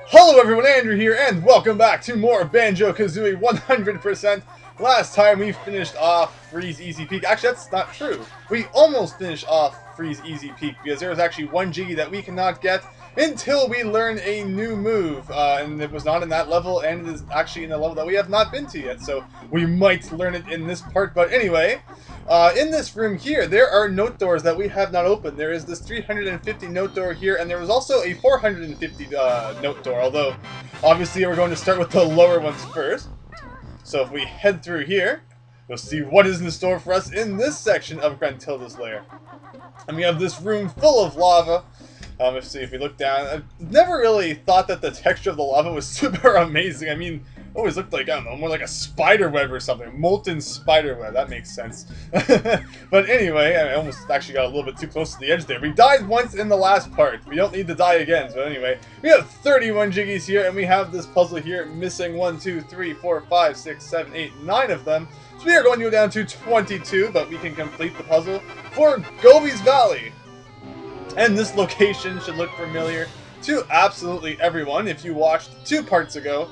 Hello everyone, Andrew here, and welcome back to more Banjo-Kazooie 100%. Last time we finished off Freeze Easy Peak. Actually, that's not true. We almost finished off Freeze Easy Peak because there was actually one Jiggy that we cannot get until we learn a new move. And it was not in that level, and it is actually in a level that we have not been to yet. So we might learn it in this part. But anyway, in this room here, there are note doors that we have not opened. There is this 350 note door here, and there was also a 450 note door, although obviously we're going to start with the lower ones first. So if we head through here, we'll see what is in store for us in this section of Gruntilda's lair. And we have this room full of lava. Let's see, if we look down, I've never really thought that the texture of the lava was super amazing. I mean, it always looked like, I don't know, more like a spider web or something. Molten spider web, that makes sense. But anyway, I almost actually got a little bit too close to the edge there. We died once in the last part. We don't need to die again. So anyway, we have 31 Jiggies here, and we have this puzzle here missing 1, 2, 3, 4, 5, 6, 7, 8, 9 of them. So we are going to go down to 22, but we can complete the puzzle for Gobi's Valley. And this location should look familiar to absolutely everyone. If you watched 2 parts ago,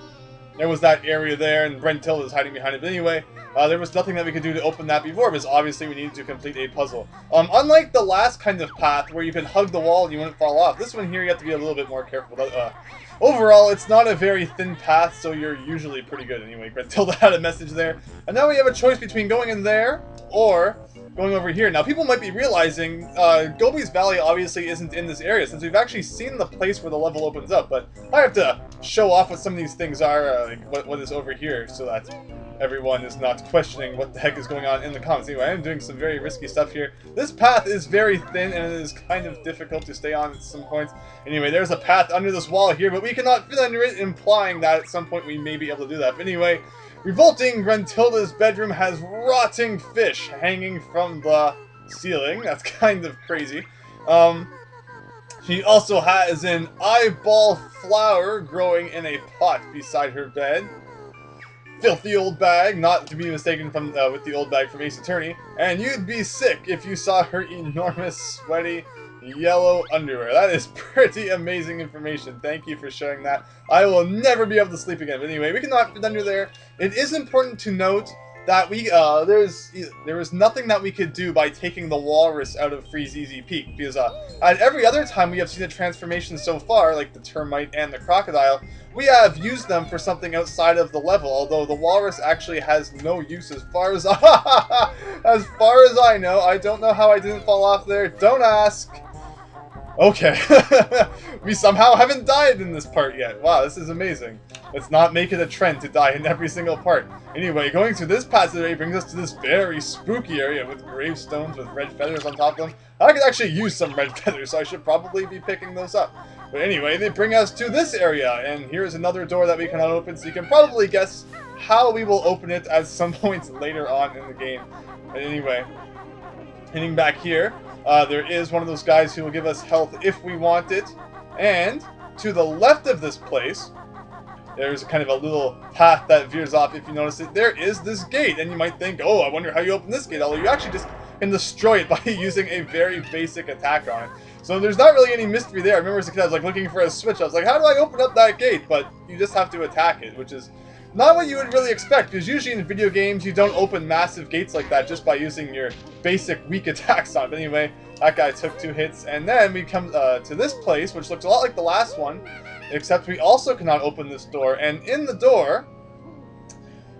there was that area there, and Gruntilda is hiding behind it. But anyway, there was nothing that we could do to open that before, because obviously we needed to complete a puzzle. Unlike the last kind of path, where you could hug the wall and you wouldn't fall off, this one here you have to be a little bit more careful. Overall, it's not a very thin path, so you're usually pretty good anyway. Gruntilda had a message there. And now we have a choice between going in there, or going over here. Now, people might be realizing Gobi's Valley obviously isn't in this area, since we've actually seen the place where the level opens up, but I have to show off what some of these things are, like what is over here, so that everyone is not questioning what the heck is going on in the comments. Anyway, I am doing some very risky stuff here. This path is very thin, and it is kind of difficult to stay on at some points. Anyway, there's a path under this wall here, but we cannot fit under it, implying that at some point we may be able to do that. But anyway, revolting Gruntilda's bedroom has rotting fish hanging from the ceiling. That's kind of crazy. She also has an eyeball flower growing in a pot beside her bed. Filthy old bag, not to be mistaken from with the old bag from Ace Attorney. And you'd be sick if you saw her enormous, sweaty, yellow underwear. That is pretty amazing information. Thank you for sharing that. I will never be able to sleep again. But anyway, we cannot fit under there. It is important to note that we there was nothing that we could do by taking the walrus out of Freeze Easy Peak, because at every other time we have seen the transformations so far, like the termite and the crocodile, we have used them for something outside of the level, although the walrus actually has no use as far as as far as I know. I don't know how I didn't fall off there. Don't ask. Okay. We somehow haven't died in this part yet. Wow, this is amazing. Let's not make it a trend to die in every single part. Anyway, going through this passage brings us to this very spooky area with gravestones with red feathers on top of them. I could actually use some red feathers, so I should probably be picking those up. But anyway, they bring us to this area, and here's another door that we cannot open, so you can probably guess how we will open it at some points later on in the game. But anyway, heading back here, there is one of those guys who will give us health if we want it. And to the left of this place, there's kind of a little path that veers off. If you notice it, there is this gate, and you might think, oh, I wonder how you open this gate, although you actually just can destroy it by using a very basic attack on it. So there's not really any mystery there. I remember as a kid I was like looking for a switch. I was like, how do I open up that gate? But you just have to attack it, which is not what you would really expect, because usually in video games you don't open massive gates like that just by using your basic weak attacks on it. But anyway, that guy took 2 hits, and then we come to this place, which looks a lot like the last one, except we also cannot open this door, and in the door,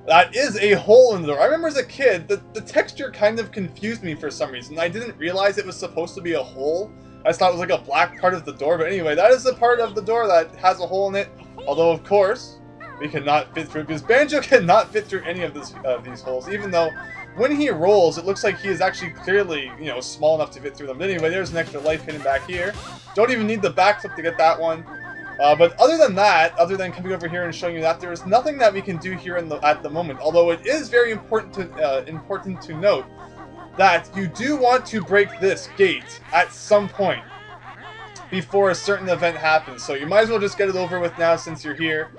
that is a hole in the door. I remember as a kid, the texture kind of confused me for some reason. I didn't realize it was supposed to be a hole. I just thought it was like a black part of the door, but anyway, that is the part of the door that has a hole in it, although of course, we cannot fit through, because Banjo cannot fit through any of these holes, even though when he rolls, it looks like he is actually clearly, you know, small enough to fit through them. But anyway, there's an extra life hidden back here. Don't even need the backflip to get that one. But other than that, other than coming over here and showing you that, there is nothing that we can do here at the moment. Although it is very important to note that you do want to break this gate at some point before a certain event happens. So you might as well just get it over with now since you're here,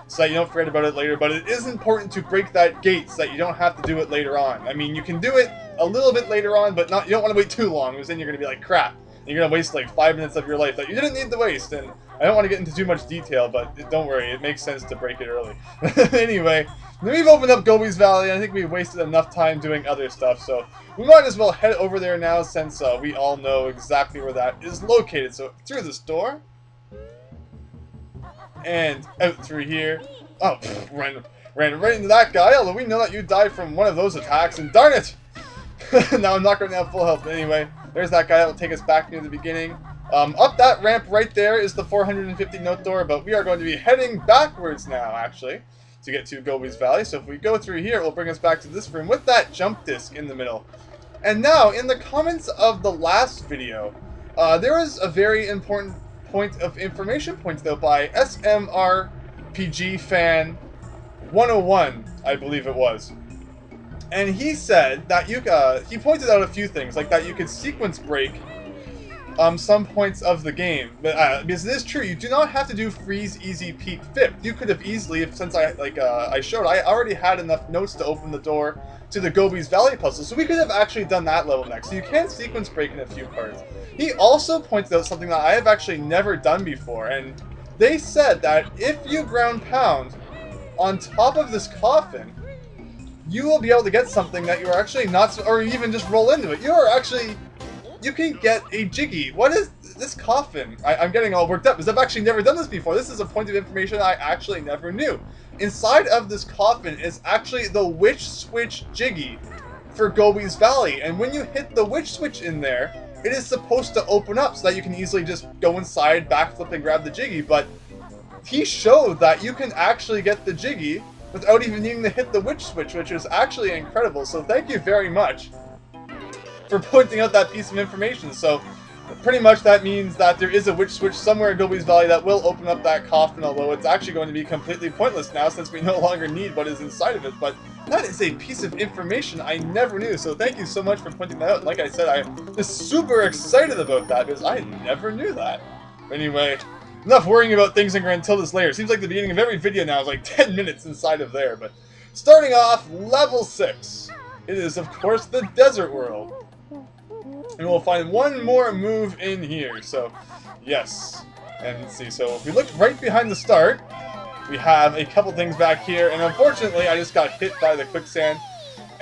so that you don't forget about it later. But it is important to break that gate so that you don't have to do it later on. I mean, you can do it a little bit later on, but you don't want to wait too long, because then you're going to be like, crap, You're gonna waste like 5 minutes of your life that you didn't need to waste, and I don't want to get into too much detail, but don't worry, it makes sense to break it early. Anyway, we've opened up Gobi's Valley, and I think we wasted enough time doing other stuff, so we might as well head over there now since we all know exactly where that is located. So through this door, and out through here. Oh, ran right into that guy, although we know that you died from one of those attacks, and darn it! Now I'm not going to have full health, but anyway, there's that guy that will take us back near the beginning. Up that ramp right there is the 450 note door, but we are going to be heading backwards now, actually, to get to Gobi's Valley. So if we go through here, it will bring us back to this room with that jump disc in the middle. And now, in the comments of the last video, there was a very important point of information pointed out by SMRPG Fan 101, I believe it was. And he said that he pointed out a few things, like that you could sequence break some points of the game. But, because it is true, you do not have to do freeze, easy, peak, FIP. You could have easily, since I showed, I already had enough notes to open the door to the Gobi's Valley puzzle, so we could have actually done that level next. So you can sequence break in a few parts. He also pointed out something that I have actually never done before, and they said that if you ground pound on top of this coffin, you will be able to get something that you are actually not, or even just roll into it. You can get a Jiggy. What is this coffin? I'm getting all worked up because I've actually never done this before. This is a point of information I actually never knew. Inside of this coffin is actually the witch switch Jiggy for Gobi's Valley, and when you hit the witch switch in there, it is supposed to open up so that you can easily just go inside, backflip, and grab the Jiggy. But he showed that you can actually get the Jiggy without even needing to hit the witch switch, which is actually incredible. So thank you very much for pointing out that piece of information. So pretty much that means that there is a witch switch somewhere in Gobi's Valley that will open up that coffin, although it's actually going to be completely pointless now since we no longer need what is inside of it. But that is a piece of information I never knew, so thank you so much for pointing that out. Like I said, I'm just super excited about that because I never knew that. Anyway, enough worrying about things in Grantilda's lair. Seems like the beginning of every video now is like 10 minutes inside of there. But starting off, level 6. It is, of course, the desert world. And we'll find one more move in here. So, yes. And let's see. So, if we look right behind the start, we have a couple things back here. And unfortunately, I just got hit by the quicksand.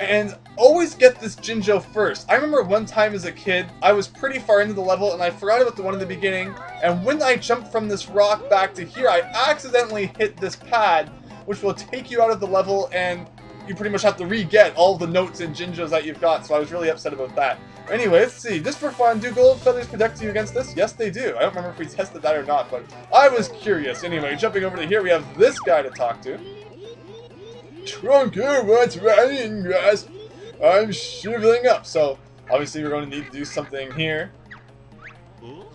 And always get this Jinjo first. I remember one time as a kid, I was pretty far into the level and I forgot about the one in the beginning. And when I jumped from this rock back to here, I accidentally hit this pad, which will take you out of the level, and you pretty much have to re-get all the notes and Jinjos that you've got. So I was really upset about that. Anyway, let's see. Just for fun, do gold feathers protect you against this? Yes, they do. I don't remember if we tested that or not, but I was curious. Anyway, jumping over to here, we have this guy to talk to. Trunker, what's raining, guys? I'm shriveling up. So, obviously, we're going to need to do something here.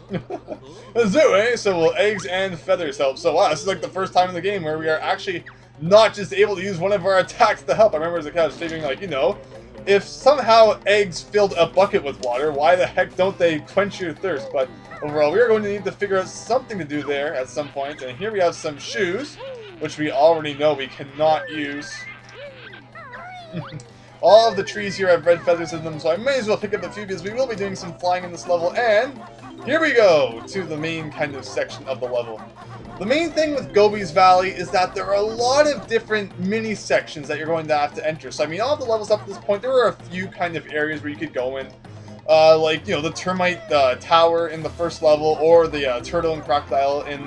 Kazooie, so will eggs and feathers help? So, wow, this is like the first time in the game where we are actually not just able to use one of our attacks to help. I remember as a kid, I was figuring, like, you know, if somehow eggs filled a bucket with water, why the heck don't they quench your thirst? But overall, we are going to need to figure out something to do there at some point. And here we have some shoes, which we already know we cannot use. All of the trees here have red feathers in them, so I may as well pick up a few because we will be doing some flying in this level. And here we go to the main kind of section of the level. The main thing with Gobi's Valley is that there are a lot of different mini sections that you're going to have to enter. So I mean, all of the levels up to this point, there were a few kind of areas where you could go in. Like, you know, the termite tower in the first level, or the turtle and crocodile in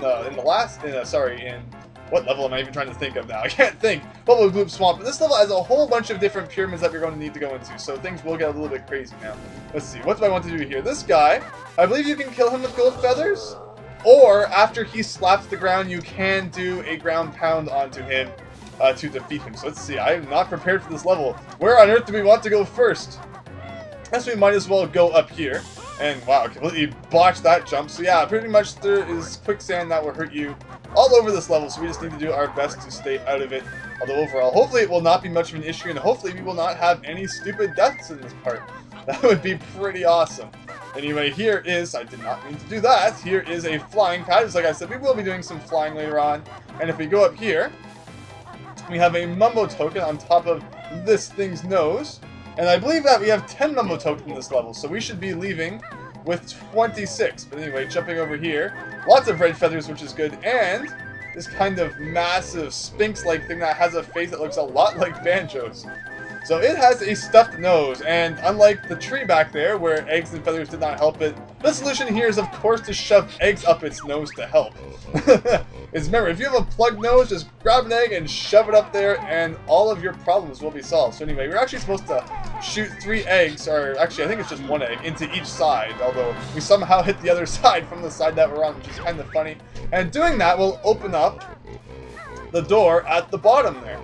what level am I even trying to think of now? I can't think. Bubble Gloop Swamp. But this level has a whole bunch of different pyramids that we're going to need to go into, so things will get a little bit crazy now. Let's see, what do I want to do here? This guy, I believe you can kill him with gold feathers, or after he slaps the ground, you can do a ground pound onto him to defeat him. So let's see, I am not prepared for this level. Where on earth do we want to go first? Guess we might as well go up here. And wow, completely botched that jump. So yeah, pretty much there is quicksand that will hurt you all over this level, so we just need to do our best to stay out of it. Although overall, hopefully it will not be much of an issue, and hopefully we will not have any stupid deaths in this part. That would be pretty awesome. Anyway, here is, I did not mean to do that, here is a flying pad. Just like I said, we will be doing some flying later on. And if we go up here, we have a Mumbo token on top of this thing's nose. And I believe that we have 10 Mumbo tokens in this level, so we should be leaving with 26. But anyway, jumping over here, lots of red feathers, which is good, and this kind of massive sphinx-like thing that has a face that looks a lot like Banjo's. So it has a stuffed nose, and unlike the tree back there, where eggs and feathers did not help it, the solution here is, of course, to shove eggs up its nose to help. Remember, if you have a plugged nose, just grab an egg and shove it up there, and all of your problems will be solved. So anyway, we're actually supposed to shoot 3 eggs, or actually I think it's just 1 egg, into each side, although we somehow hit the other side from the side that we're on, which is kind of funny. And doing that will open up the door at the bottom there.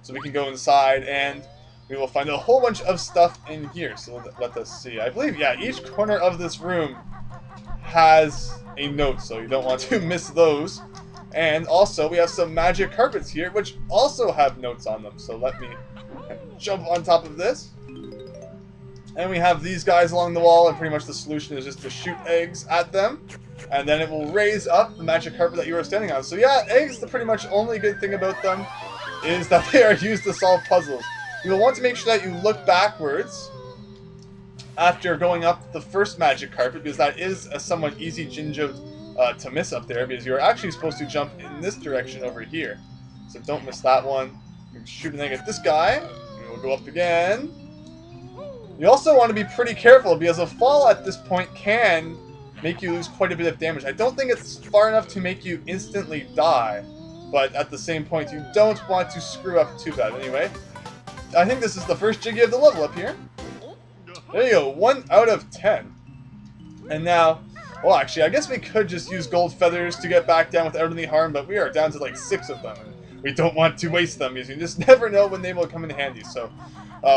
So we can go inside, and we will find a whole bunch of stuff in here. So let us see. I believe, yeah, each corner of this room has a note, so you don't want to miss those. And also, we have some magic carpets here, which also have notes on them. So let me jump on top of this. And we have these guys along the wall, and pretty much the solution is just to shoot eggs at them. And then it will raise up the magic carpet that you are standing on. So yeah, eggs, the pretty much only good thing about them is that they are used to solve puzzles. You will want to make sure that you look backwards after going up the first magic carpet, because that is a somewhat easy Jinjo to miss up there, because you're actually supposed to jump in this direction over here. So don't miss that one. You can shoot an egg at this guy, and we'll go up again. You also want to be pretty careful, because a fall at this point can make you lose quite a bit of damage. I don't think it's far enough to make you instantly die, but at the same point, you don't want to screw up too bad. Anyway, I think this is the first Jiggy of the level up here. There you go, 1 out of 10. And now, well, actually, I guess we could just use gold feathers to get back down without any harm, but we are down to like 6 of them, and we don't want to waste them, because you just never know when they will come in handy. So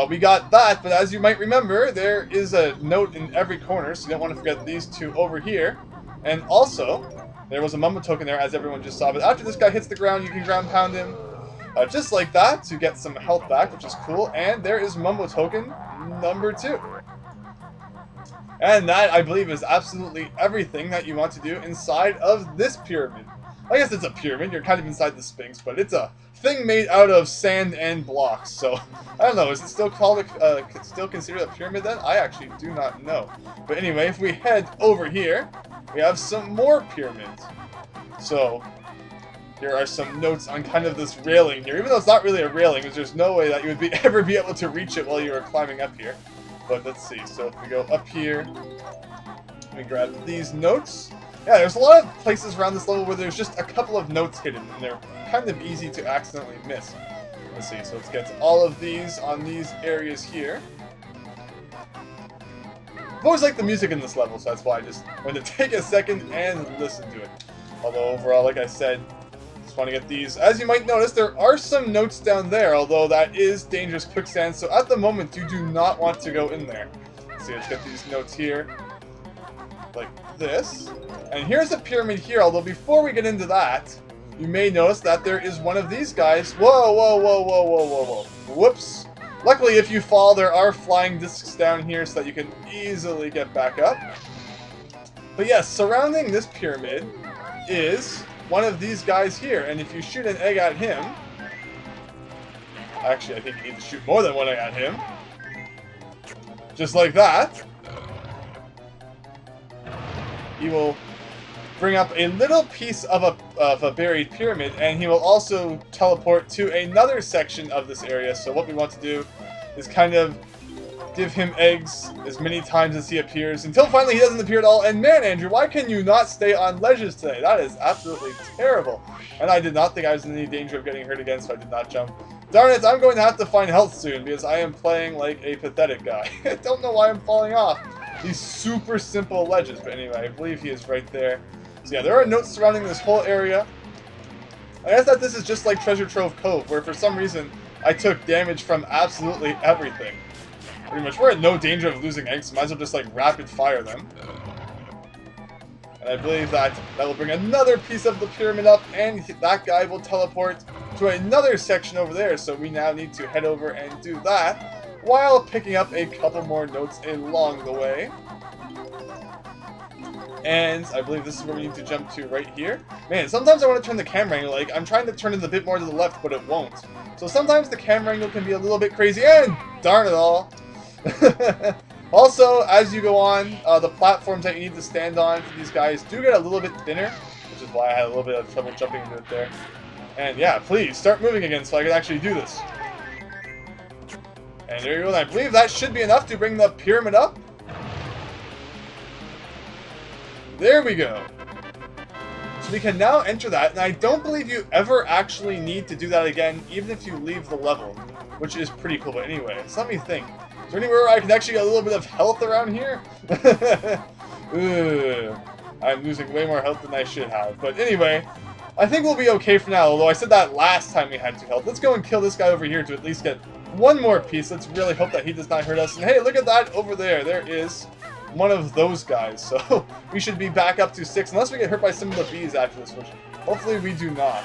we got that, but as you might remember, there is a note in every corner, so you don't want to forget these 2 over here. And also, there was a Mumbo token there, as everyone just saw, but after this guy hits the ground, you can ground pound him. Just like that, to get some health back, which is cool. And there is Mumbo token number 2. And that, I believe, is absolutely everything that you want to do inside of this pyramid. I guess it's a pyramid, you're kind of inside the Sphinx, but it's a thing made out of sand and blocks. So, I don't know, is it still called still considered a pyramid then? I actually do not know. But anyway, if we head over here, we have some more pyramids. So, here are some notes on kind of this railing here, even though it's not really a railing, because there's no way that you would ever be able to reach it while you were climbing up here. But let's see, so if we go up here, we grab these notes. Yeah, there's a lot of places around this level where there's just a couple of notes hidden, and they're kind of easy to accidentally miss. Let's see, so let's get to all of these on these areas here. I've always liked the music in this level, so that's why I just wanted to take a second and listen to it. Although overall, like I said, just want to get these. As you might notice, there are some notes down there, although that is dangerous quicksand, so at the moment you do not want to go in there. Let's see, let's get these notes here, like this. And here's a pyramid here, although before we get into that, you may notice that there is one of these guys. Whoa, whoa, whoa, whoa, whoa, whoa, whoa. Whoops. Luckily, if you fall, there are flying discs down here so that you can easily get back up. But yes, surrounding this pyramid is one of these guys here, and if you shoot an egg at him, actually I think you need to shoot more than one egg at him, just like that, he will bring up a little piece of a buried pyramid, and he will also teleport to another section of this area. So what we want to do is kind of give him eggs as many times as he appears, until finally he doesn't appear at all. And man, Andrew, why can you not stay on ledges today? That is absolutely terrible. And I did not think I was in any danger of getting hurt again, so I did not jump. Darn it, I'm going to have to find health soon, because I am playing like a pathetic guy. I don't know why I'm falling off these super simple ledges, but anyway, I believe he is right there. So yeah, there are notes surrounding this whole area. I guess that this is just like Treasure Trove Cove, where for some reason I took damage from absolutely everything. Pretty much, we're in no danger of losing eggs, so might as well just like rapid fire them. And I believe that will bring another piece of the pyramid up, and that guy will teleport to another section over there. So we now need to head over and do that, while picking up a couple more notes along the way. And I believe this is where we need to jump to right here. Man, sometimes I want to turn the camera angle, like, I'm trying to turn it a bit more to the left, but it won't. So sometimes the camera angle can be a little bit crazy, and darn it all. Also, as you go on, the platforms that you need to stand on for these guys do get a little bit thinner, which is why I had a little bit of trouble jumping into it there. And yeah, please, start moving again so I can actually do this. And there you go, and I believe that should be enough to bring the pyramid up. There we go. So we can now enter that, and I don't believe you ever actually need to do that again, even if you leave the level, which is pretty cool. But anyway, so let me think. Is there anywhere I can actually get a little bit of health around here? Ugh, I'm losing way more health than I should have. But anyway, I think we'll be okay for now, although I said that last time we had 2 health. Let's go and kill this guy over here to at least get one more piece. Let's really hope that he does not hurt us. And hey, look at that over there. There is one of those guys. So we should be back up to 6, unless we get hurt by some of the bees after this, which hopefully we do not.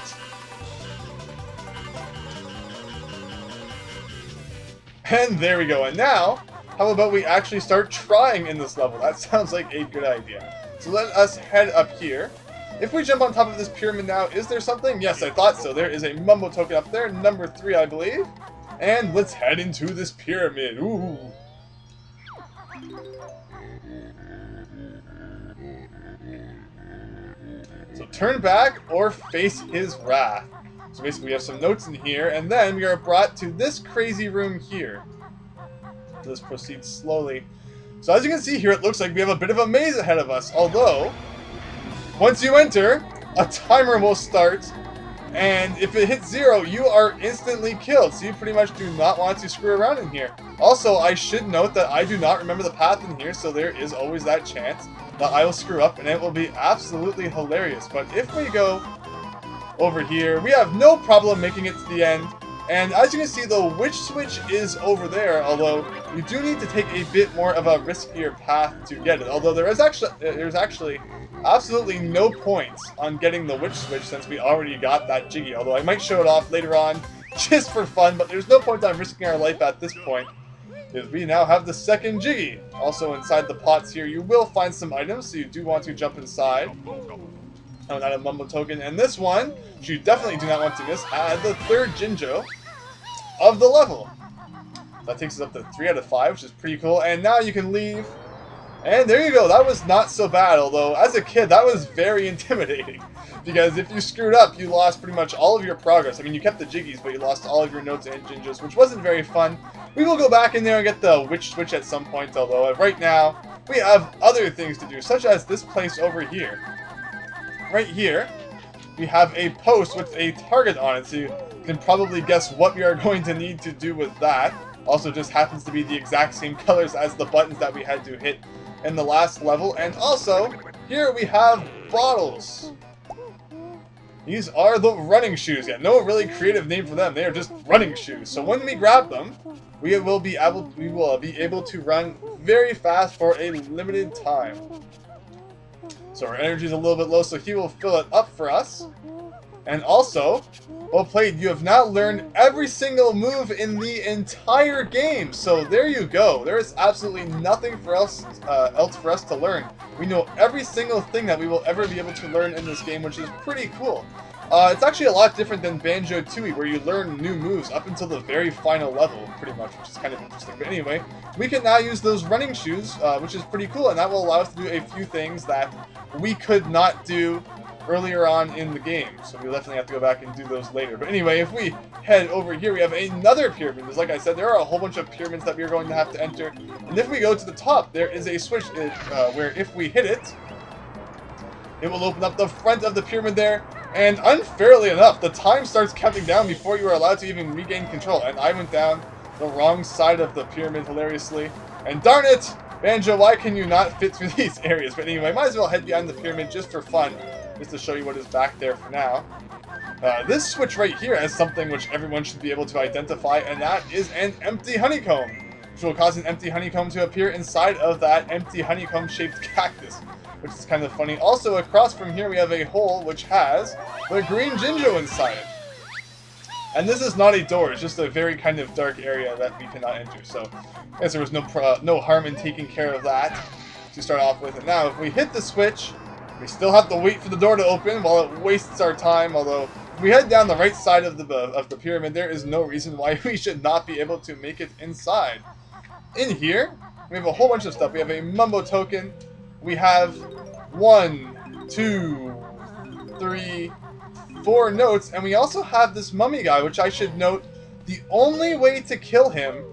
And there we go. And now, how about we actually start trying in this level? That sounds like a good idea. So let us head up here. If we jump on top of this pyramid now, is there something? Yes, I thought so. There is a Mumbo token up there, number 3, I believe. And let's head into this pyramid. Ooh. So turn back or face his wrath. So basically we have some notes in here, and then we are brought to this crazy room here. Let's proceed slowly. So as you can see here, it looks like we have a bit of a maze ahead of us, although once you enter, a timer will start, and if it hits 0, you are instantly killed, so you pretty much do not want to screw around in here. Also, I should note that I do not remember the path in here, so there is always that chance that I will screw up, and it will be absolutely hilarious. But if we go over here, we have no problem making it to the end. And as you can see, the witch switch is over there, although you do need to take a bit more of a riskier path to get it. Although there's actually absolutely no points on getting the witch switch since we already got that Jiggy. Although I might show it off later on just for fun, but there's no point on risking our life at this point, because we now have the second Jiggy. Also inside the pots here, you will find some items, so you do want to jump inside. Oh, not a Mumbo token. And this one, which you definitely do not want to miss, had the 3rd Jinjo of the level. That takes us up to 3 out of 5, which is pretty cool. And now you can leave. And there you go. That was not so bad, although as a kid, that was very intimidating. Because if you screwed up, you lost pretty much all of your progress. I mean, you kept the Jiggies, but you lost all of your notes and Jinjos, which wasn't very fun. We will go back in there and get the Witch Switch at some point, although right now, we have other things to do, such as this place over here. Right here, we have a post with a target on it, so you can probably guess what we are going to need to do with that. Also just happens to be the exact same colors as the buttons that we had to hit in the last level. And also, here we have bottles. These are the running shoes. Yeah, no really creative name for them. They are just running shoes. So when we grab them, we will be able to run very fast for a limited time. So our energy is a little bit low, so he will fill it up for us. And also, well played, you have now learned every single move in the entire game. So there you go. There is absolutely nothing else for us to learn. We know every single thing that we will ever be able to learn in this game, which is pretty cool. It's actually a lot different than Banjo-Tooie, where you learn new moves up until the very final level, pretty much, which is kind of interesting. But anyway, we can now use those running shoes, which is pretty cool, and that will allow us to do a few things that we could not do earlier on in the game. So we'll definitely have to go back and do those later. But anyway, if we head over here, we have another pyramid. Because like I said, there are a whole bunch of pyramids that we're going to have to enter. And if we go to the top, there is a switch where if we hit it, it will open up the front of the pyramid there. And unfairly enough, the time starts counting down before you are allowed to even regain control. And I went down the wrong side of the pyramid, hilariously. And darn it, Banjo, why can you not fit through these areas? But anyway, might as well head behind the pyramid just for fun, just to show you what is back there for now. This switch right here has something which everyone should be able to identify, and that is an empty honeycomb, which will cause an empty honeycomb to appear inside of that empty honeycomb-shaped cactus, which is kind of funny. Also, across from here, we have a hole which has the green Jinjo inside it. And this is not a door, it's just a very kind of dark area that we cannot enter. So, I guess there was no harm in taking care of that to start off with. And now, if we hit the switch, we still have to wait for the door to open while it wastes our time. Although, if we head down the right side of the pyramid, there is no reason why we should not be able to make it inside. In here, We have a whole bunch of stuff. We have a Mumbo token. We have 1, 2, 3, 4 notes. And we also have this mummy guy, which I should note, the only way to kill him,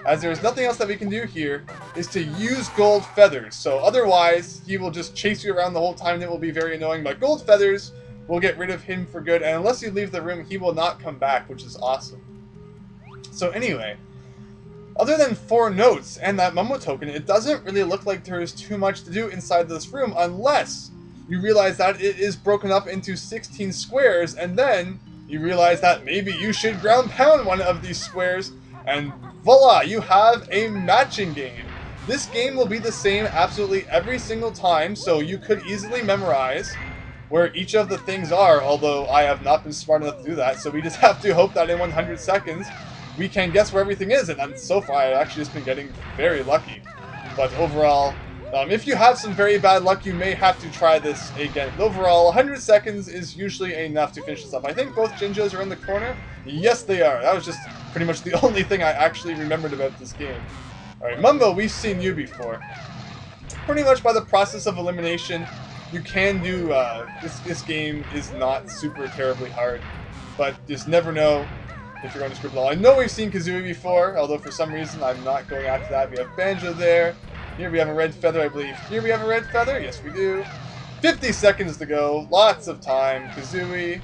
as there's nothing else that we can do here, is to use gold feathers. So otherwise, he will just chase you around the whole time and it will be very annoying. But gold feathers will get rid of him for good. And unless you leave the room, he will not come back, which is awesome. So anyway, other than 4 notes and that Mumbo token, it doesn't really look like there is too much to do inside this room unless you realize that it is broken up into 16 squares, and then you realize that maybe you should ground pound one of these squares, and voila, you have a matching game. This game will be the same absolutely every single time, so you could easily memorize where each of the things are, although I have not been smart enough to do that, so we just have to hope that in 100 seconds we can guess where everything is, and so far I've actually just been getting very lucky. But overall, if you have some very bad luck, you may have to try this again. But overall, 100 seconds is usually enough to finish this up. I think both Jinjos are in the corner. Yes, they are. That was just pretty much the only thing I actually remembered about this game. Alright, Mumbo, we've seen you before. Pretty much by the process of elimination, you can do, this game is not super terribly hard, but just never know if you're going to scribble. I know we've seen Kazooie before, although for some reason I'm not going after that. We have Banjo there. Here we have a red feather, I believe. Here we have a red feather. Yes, we do. 50 seconds to go. Lots of time. Kazooie.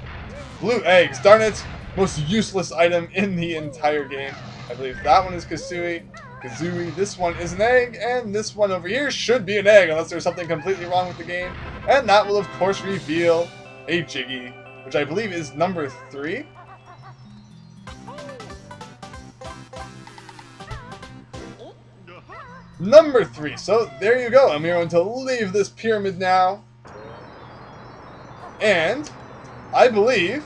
Blue eggs. Darn it. Most useless item in the entire game. I believe that one is Kazooie. Kazooie. This one is an egg. And this one over here should be an egg, unless there's something completely wrong with the game. And that will, of course, reveal a Jiggy, which I believe is number 3. Number 3. So there you go. I'm going to leave this pyramid now. And I believe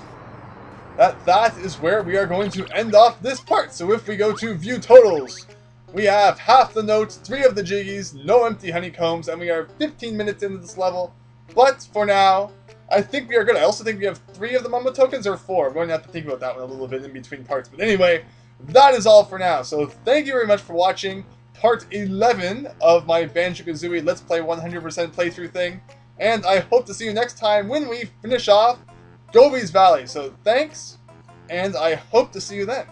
that that is where we are going to end off this part. So if we go to view totals, we have half the notes, 3 of the Jiggies, no empty honeycombs, and we are 15 minutes into this level. But for now, I think we are good. I also think we have 3 of the Mumbo tokens, or 4. I'm going to have to think about that one a little bit in between parts. But anyway, that is all for now. So thank you very much for watching part 11 of my Banjo-Kazooie Let's Play 100% playthrough thing. And I hope to see you next time when we finish off Gobi's Valley. So thanks, and I hope to see you then.